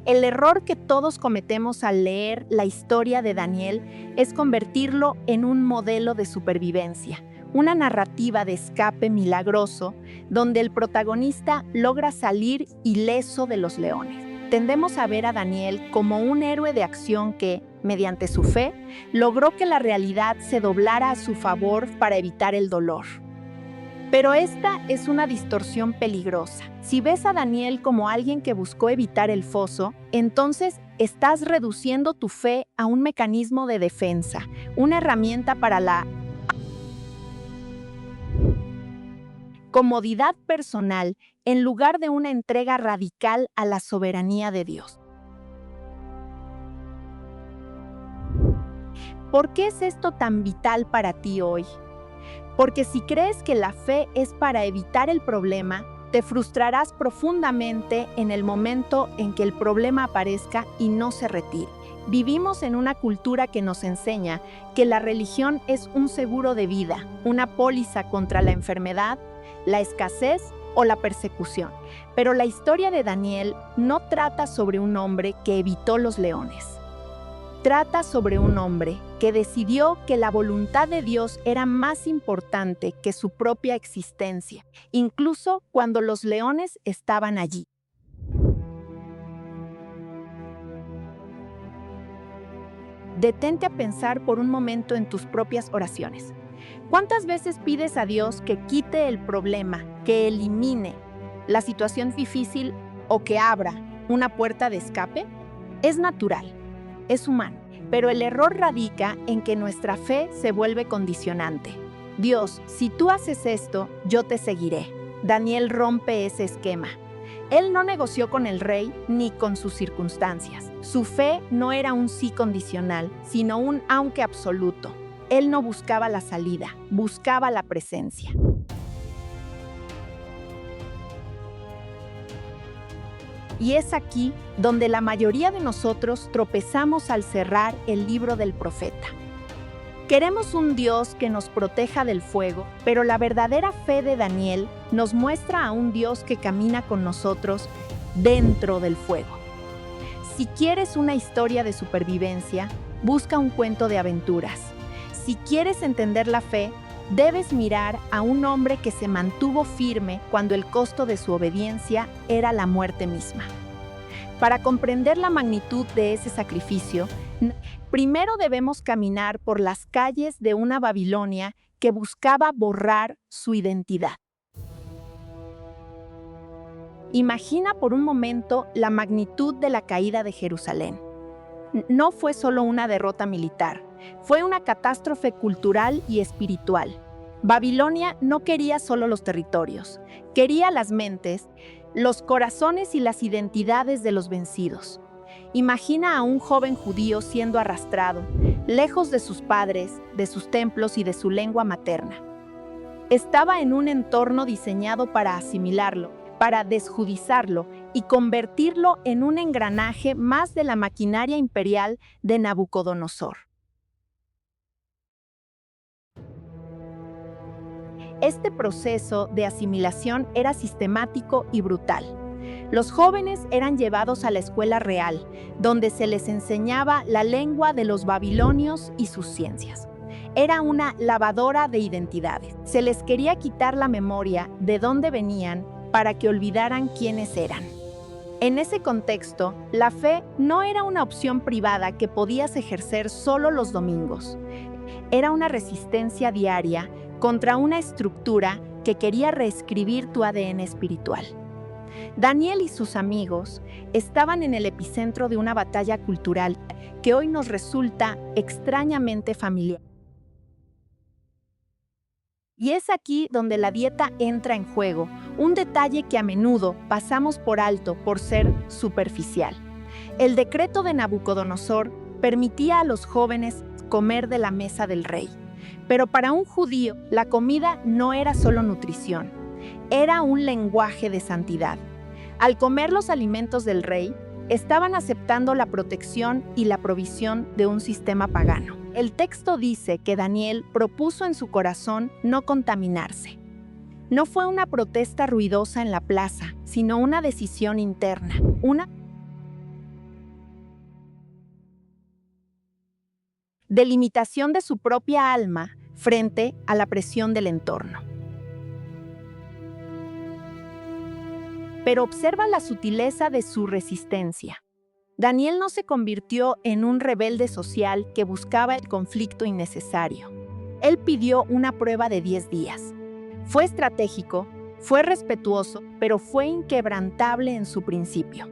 El error que todos cometemos al leer la historia de Daniel es convertirlo en un modelo de supervivencia, una narrativa de escape milagroso donde el protagonista logra salir ileso de los leones. Tendemos a ver a Daniel como un héroe de acción que, mediante su fe, logró que la realidad se doblara a su favor para evitar el dolor. Pero esta es una distorsión peligrosa. Si ves a Daniel como alguien que buscó evitar el foso, entonces estás reduciendo tu fe a un mecanismo de defensa, una herramienta para la comodidad personal en lugar de una entrega radical a la soberanía de Dios. ¿Por qué es esto tan vital para ti hoy? Porque si crees que la fe es para evitar el problema, te frustrarás profundamente en el momento en que el problema aparezca y no se retire. Vivimos en una cultura que nos enseña que la religión es un seguro de vida, una póliza contra la enfermedad, la escasez o la persecución. Pero la historia de Daniel no trata sobre un hombre que evitó los leones. Trata sobre un hombre que decidió que la voluntad de Dios era más importante que su propia existencia, incluso cuando los leones estaban allí. Detente a pensar por un momento en tus propias oraciones. ¿Cuántas veces pides a Dios que quite el problema, que elimine la situación difícil o que abra una puerta de escape? Es natural. Es humano, pero el error radica en que nuestra fe se vuelve condicionante. Dios, si tú haces esto, yo te seguiré. Daniel rompe ese esquema. Él no negoció con el rey ni con sus circunstancias. Su fe no era un sí condicional, sino un aunque absoluto. Él no buscaba la salida, buscaba la presencia. Y es aquí donde la mayoría de nosotros tropezamos al cerrar el libro del profeta. Queremos un Dios que nos proteja del fuego, pero la verdadera fe de Daniel nos muestra a un Dios que camina con nosotros dentro del fuego. Si quieres una historia de supervivencia, busca un cuento de aventuras. Si quieres entender la fe, debes mirar a un hombre que se mantuvo firme cuando el costo de su obediencia era la muerte misma. Para comprender la magnitud de ese sacrificio, primero debemos caminar por las calles de una Babilonia que buscaba borrar su identidad. Imagina por un momento la magnitud de la caída de Jerusalén. No fue solo una derrota militar, fue una catástrofe cultural y espiritual. Babilonia no quería solo los territorios, quería las mentes, los corazones y las identidades de los vencidos. Imagina a un joven judío siendo arrastrado, lejos de sus padres, de sus templos y de su lengua materna. Estaba en un entorno diseñado para asimilarlo, para desjudizarlo y convertirlo en un engranaje más de la maquinaria imperial de Nabucodonosor. Este proceso de asimilación era sistemático y brutal. Los jóvenes eran llevados a la escuela real, donde se les enseñaba la lengua de los babilonios y sus ciencias. Era una lavadora de identidades. Se les quería quitar la memoria de dónde venían para que olvidaran quiénes eran. En ese contexto, la fe no era una opción privada que podías ejercer solo los domingos. Era una resistencia diaria contra una estructura que quería reescribir tu ADN espiritual. Daniel y sus amigos estaban en el epicentro de una batalla cultural que hoy nos resulta extrañamente familiar. Y es aquí donde la dieta entra en juego, un detalle que a menudo pasamos por alto por ser superficial. El decreto de Nabucodonosor permitía a los jóvenes comer de la mesa del rey. Pero para un judío, la comida no era solo nutrición, era un lenguaje de santidad. Al comer los alimentos del rey, estaban aceptando la protección y la provisión de un sistema pagano. El texto dice que Daniel propuso en su corazón no contaminarse. No fue una protesta ruidosa en la plaza, sino una decisión interna, una de limitación de su propia alma frente a la presión del entorno. Pero observa la sutileza de su resistencia. Daniel no se convirtió en un rebelde social que buscaba el conflicto innecesario. Él pidió una prueba de 10 días. Fue estratégico, fue respetuoso, pero fue inquebrantable en su principio.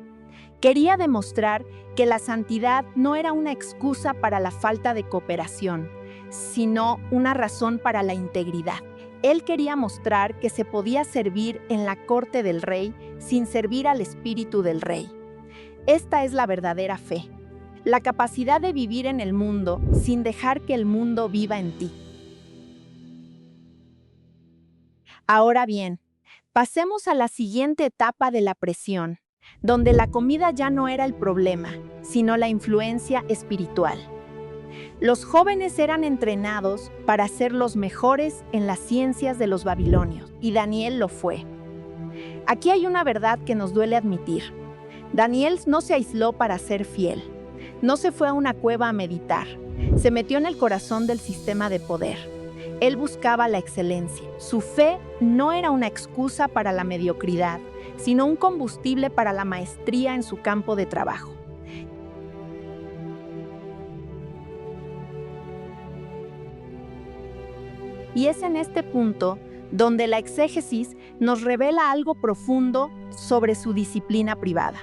Quería demostrar que la santidad no era una excusa para la falta de cooperación, sino una razón para la integridad. Él quería mostrar que se podía servir en la corte del rey sin servir al espíritu del rey. Esta es la verdadera fe, la capacidad de vivir en el mundo sin dejar que el mundo viva en ti. Ahora bien, pasemos a la siguiente etapa de la presión, donde la comida ya no era el problema, sino la influencia espiritual. Los jóvenes eran entrenados para ser los mejores en las ciencias de los babilonios, y Daniel lo fue. Aquí hay una verdad que nos duele admitir. Daniel no se aisló para ser fiel, no se fue a una cueva a meditar, se metió en el corazón del sistema de poder. Él buscaba la excelencia. Su fe no era una excusa para la mediocridad, sino un combustible para la maestría en su campo de trabajo. Y es en este punto donde la exégesis nos revela algo profundo sobre su disciplina privada.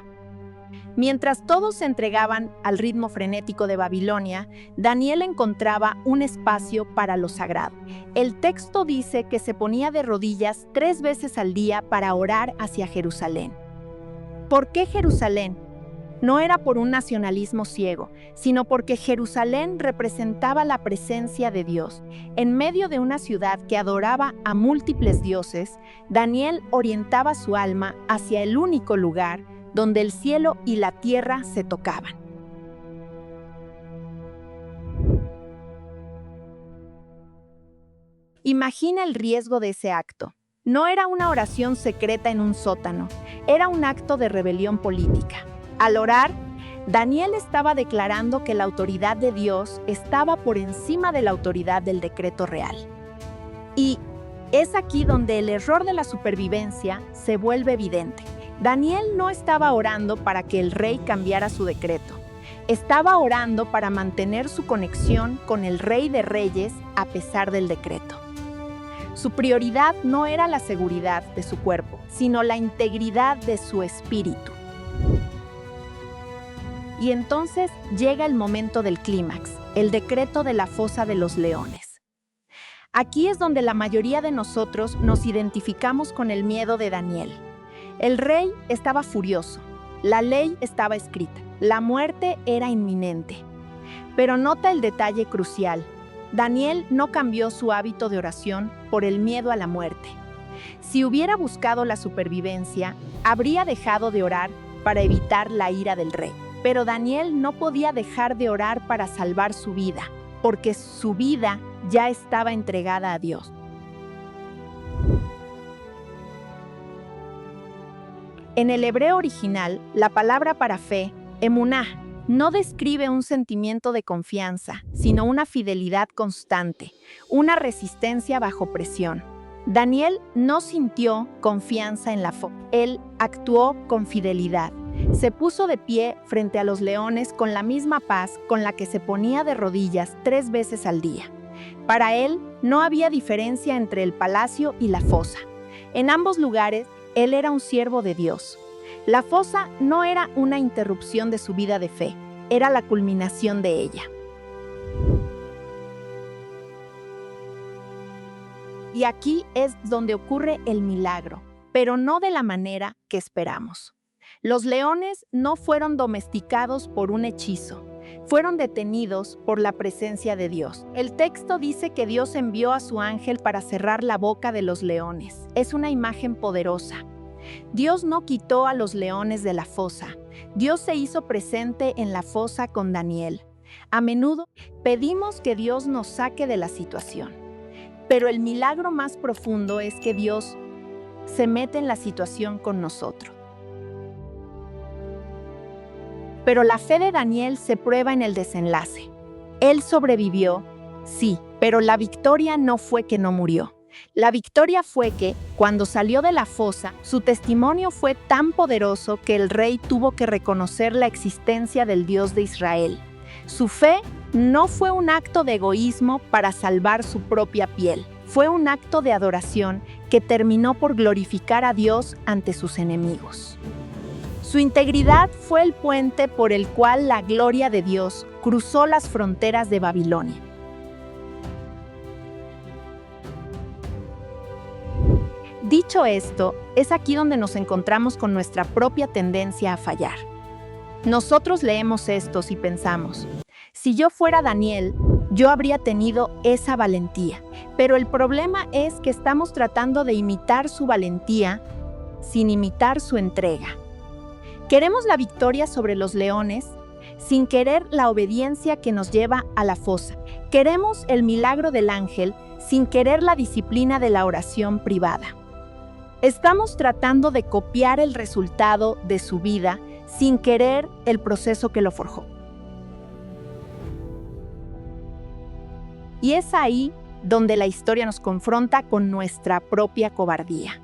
Mientras todos se entregaban al ritmo frenético de Babilonia, Daniel encontraba un espacio para lo sagrado. El texto dice que se ponía de rodillas 3 veces al día para orar hacia Jerusalén. ¿Por qué Jerusalén? No era por un nacionalismo ciego, sino porque Jerusalén representaba la presencia de Dios. En medio de una ciudad que adoraba a múltiples dioses, Daniel orientaba su alma hacia el único lugar donde el cielo y la tierra se tocaban. Imagina el riesgo de ese acto. No era una oración secreta en un sótano, era un acto de rebelión política. Al orar, Daniel estaba declarando que la autoridad de Dios estaba por encima de la autoridad del decreto real. Y es aquí donde el error de la supervivencia se vuelve evidente. Daniel no estaba orando para que el rey cambiara su decreto. Estaba orando para mantener su conexión con el Rey de Reyes a pesar del decreto. Su prioridad no era la seguridad de su cuerpo, sino la integridad de su espíritu. Y entonces llega el momento del clímax, el decreto de la fosa de los leones. Aquí es donde la mayoría de nosotros nos identificamos con el miedo de Daniel. El rey estaba furioso, la ley estaba escrita, la muerte era inminente. Pero nota el detalle crucial. Daniel no cambió su hábito de oración por el miedo a la muerte. Si hubiera buscado la supervivencia, habría dejado de orar para evitar la ira del rey. Pero Daniel no podía dejar de orar para salvar su vida, porque su vida ya estaba entregada a Dios. En el hebreo original, la palabra para fe, emuná, no describe un sentimiento de confianza, sino una fidelidad constante, una resistencia bajo presión. Daniel no sintió confianza en la fe, él actuó con fidelidad. Se puso de pie frente a los leones con la misma paz con la que se ponía de rodillas 3 veces al día. Para él no había diferencia entre el palacio y la fosa. En ambos lugares, él era un siervo de Dios. La fosa no era una interrupción de su vida de fe, era la culminación de ella. Y aquí es donde ocurre el milagro, pero no de la manera que esperamos. Los leones no fueron domesticados por un hechizo, fueron detenidos por la presencia de Dios. El texto dice que Dios envió a su ángel para cerrar la boca de los leones. Es una imagen poderosa. Dios no quitó a los leones de la fosa. Dios se hizo presente en la fosa con Daniel. A menudo pedimos que Dios nos saque de la situación, pero el milagro más profundo es que Dios se mete en la situación con nosotros. Pero la fe de Daniel se prueba en el desenlace. Él sobrevivió, sí, pero la victoria no fue que no murió. La victoria fue que, cuando salió de la fosa, su testimonio fue tan poderoso que el rey tuvo que reconocer la existencia del Dios de Israel. Su fe no fue un acto de egoísmo para salvar su propia piel. Fue un acto de adoración que terminó por glorificar a Dios ante sus enemigos. Su integridad fue el puente por el cual la gloria de Dios cruzó las fronteras de Babilonia. Dicho esto, es aquí donde nos encontramos con nuestra propia tendencia a fallar. Nosotros leemos estos y pensamos, si yo fuera Daniel, yo habría tenido esa valentía. Pero el problema es que estamos tratando de imitar su valentía sin imitar su entrega. Queremos la victoria sobre los leones sin querer la obediencia que nos lleva a la fosa. Queremos el milagro del ángel sin querer la disciplina de la oración privada. Estamos tratando de copiar el resultado de su vida sin querer el proceso que lo forjó. Y es ahí donde la historia nos confronta con nuestra propia cobardía.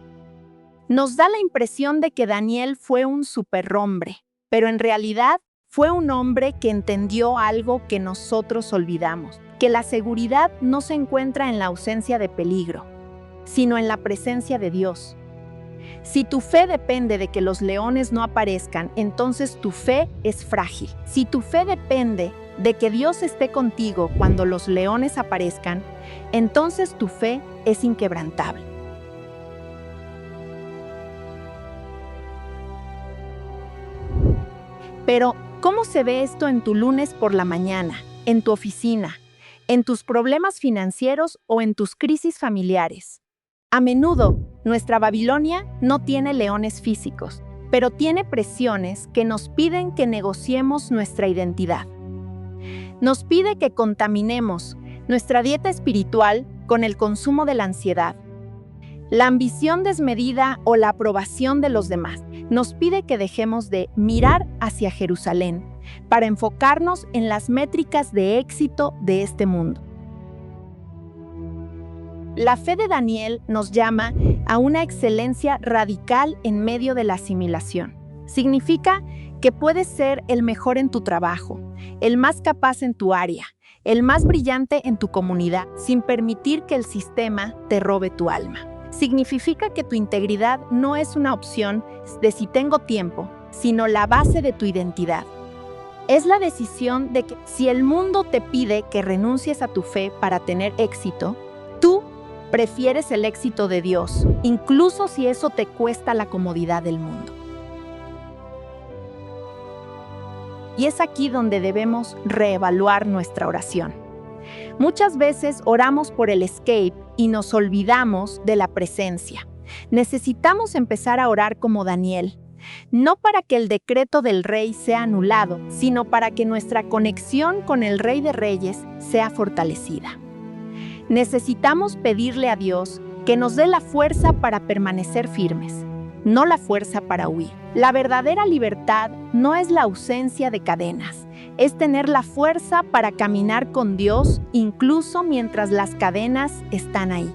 Nos da la impresión de que Daniel fue un superhombre, pero en realidad fue un hombre que entendió algo que nosotros olvidamos, que la seguridad no se encuentra en la ausencia de peligro, sino en la presencia de Dios. Si tu fe depende de que los leones no aparezcan, entonces tu fe es frágil. Si tu fe depende de que Dios esté contigo cuando los leones aparezcan, entonces tu fe es inquebrantable. Pero, ¿cómo se ve esto en tu lunes por la mañana, en tu oficina, en tus problemas financieros o en tus crisis familiares? A menudo, nuestra Babilonia no tiene leones físicos, pero tiene presiones que nos piden que negociemos nuestra identidad. Nos pide que contaminemos nuestra dieta espiritual con el consumo de la ansiedad, la ambición desmedida o la aprobación de los demás. Nos pide que dejemos de mirar hacia Jerusalén para enfocarnos en las métricas de éxito de este mundo. La fe de Daniel nos llama a una excelencia radical en medio de la asimilación. Significa que puedes ser el mejor en tu trabajo, el más capaz en tu área, el más brillante en tu comunidad, sin permitir que el sistema te robe tu alma. Significa que tu integridad no es una opción de si tengo tiempo, sino la base de tu identidad. Es la decisión de que si el mundo te pide que renuncies a tu fe para tener éxito, tú prefieres el éxito de Dios, incluso si eso te cuesta la comodidad del mundo. Y es aquí donde debemos reevaluar nuestra oración. Muchas veces oramos por el escape y nos olvidamos de la presencia. Necesitamos empezar a orar como Daniel, no para que el decreto del rey sea anulado, sino para que nuestra conexión con el Rey de Reyes sea fortalecida. Necesitamos pedirle a Dios que nos dé la fuerza para permanecer firmes, no la fuerza para huir. La verdadera libertad no es la ausencia de cadenas, es tener la fuerza para caminar con Dios incluso mientras las cadenas están ahí.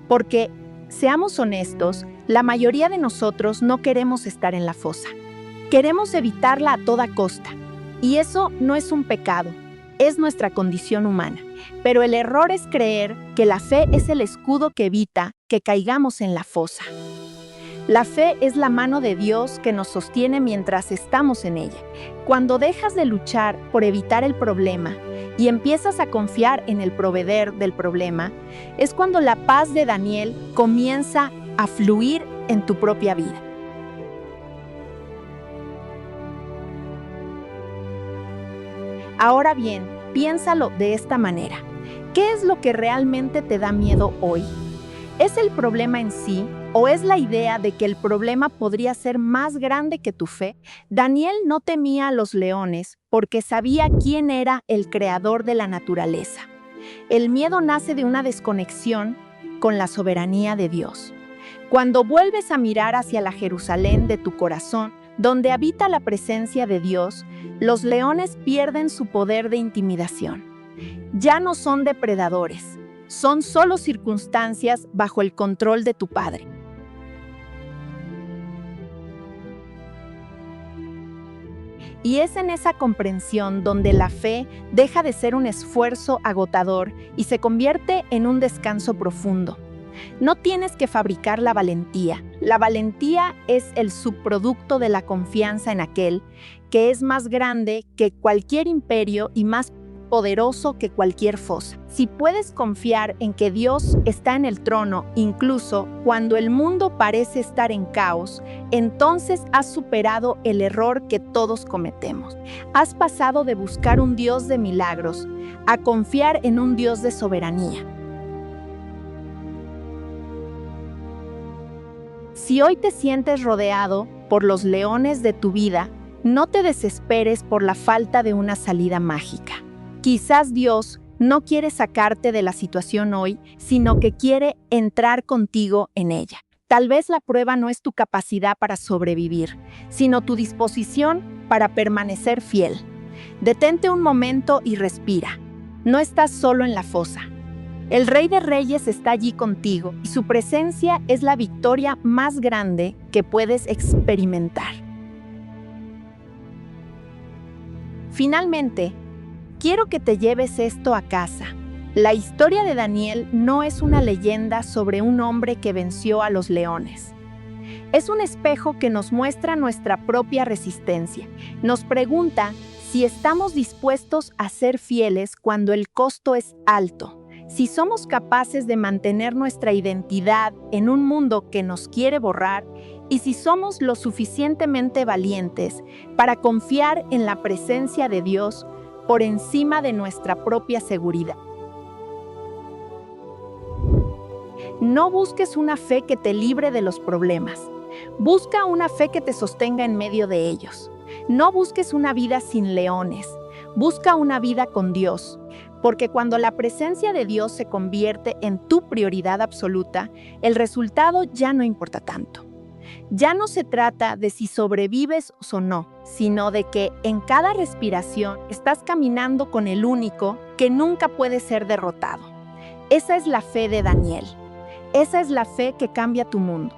Porque, seamos honestos, la mayoría de nosotros no queremos estar en la fosa. Queremos evitarla a toda costa. Y eso no es un pecado, es nuestra condición humana. Pero el error es creer que la fe es el escudo que evita que caigamos en la fosa. La fe es la mano de Dios que nos sostiene mientras estamos en ella. Cuando dejas de luchar por evitar el problema y empiezas a confiar en el proveedor del problema, es cuando la paz de Daniel comienza a fluir en tu propia vida. Ahora bien, piénsalo de esta manera. ¿Qué es lo que realmente te da miedo hoy? ¿Es el problema en sí o es la idea de que el problema podría ser más grande que tu fe? Daniel no temía a los leones porque sabía quién era el creador de la naturaleza. El miedo nace de una desconexión con la soberanía de Dios. Cuando vuelves a mirar hacia la Jerusalén de tu corazón, Donde habita la presencia de Dios, los leones pierden su poder de intimidación. Ya no son depredadores, son solo circunstancias bajo el control de tu Padre. Y es en esa comprensión donde la fe deja de ser un esfuerzo agotador y se convierte en un descanso profundo. No tienes que fabricar la valentía. La valentía es el subproducto de la confianza en aquel que es más grande que cualquier imperio y más poderoso que cualquier fosa. Si puedes confiar en que Dios está en el trono, incluso cuando el mundo parece estar en caos, entonces has superado el error que todos cometemos. Has pasado de buscar un Dios de milagros a confiar en un Dios de soberanía. Si hoy te sientes rodeado por los leones de tu vida, no te desesperes por la falta de una salida mágica. Quizás Dios no quiere sacarte de la situación hoy, sino que quiere entrar contigo en ella. Tal vez la prueba no es tu capacidad para sobrevivir, sino tu disposición para permanecer fiel. Detente un momento y respira. No estás solo en la fosa. El Rey de Reyes está allí contigo y su presencia es la victoria más grande que puedes experimentar. Finalmente, quiero que te lleves esto a casa. La historia de Daniel no es una leyenda sobre un hombre que venció a los leones. Es un espejo que nos muestra nuestra propia resistencia. Nos pregunta si estamos dispuestos a ser fieles cuando el costo es alto. Si somos capaces de mantener nuestra identidad en un mundo que nos quiere borrar y si somos lo suficientemente valientes para confiar en la presencia de Dios por encima de nuestra propia seguridad. No busques una fe que te libre de los problemas. Busca una fe que te sostenga en medio de ellos. No busques una vida sin leones. Busca una vida con Dios. Porque cuando la presencia de Dios se convierte en tu prioridad absoluta, el resultado ya no importa tanto. Ya no se trata de si sobrevives o no, sino de que en cada respiración estás caminando con el único que nunca puede ser derrotado. Esa es la fe de Daniel. Esa es la fe que cambia tu mundo.